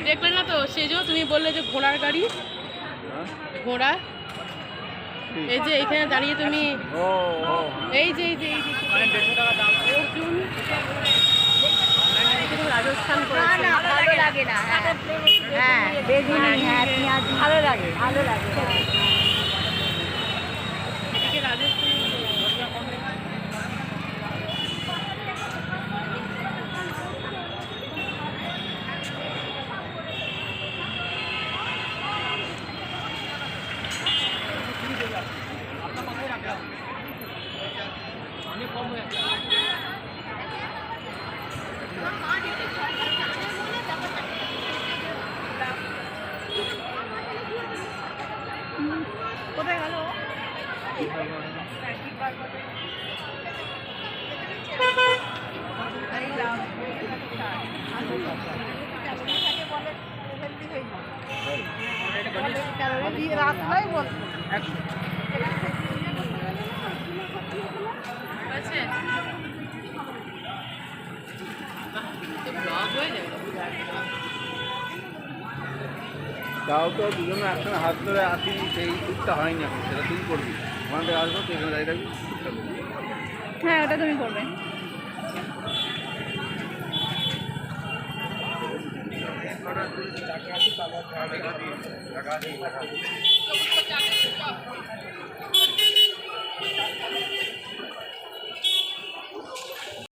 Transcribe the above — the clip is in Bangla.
দেখলে না তো সেই যে তুমি বললে যে ঘোড়ার গাড়ি, ঘোড়া এই যে এখানে দাঁড়িয়ে তুমি এই যে অর্জুন রাজস্থান করেছে। ভালো লাগে না। হ্যাঁ বেগুনি, হ্যাঁ পেঁয়াজ ভালো লাগে, ভালো লাগে। এদিকে রাজস্থান কোথায় গেল? তাও তো দুজনে একসঙ্গে হাত ধরে আসি, সেই টুকটা হয়নি এখন, সেটা তুই করবি। ওখান থেকে আসবো, তুই এখানে দাঁড়িয়ে থাকবি, টুকটা করবি। হ্যাঁ ওটা তুমি করবে। টাকা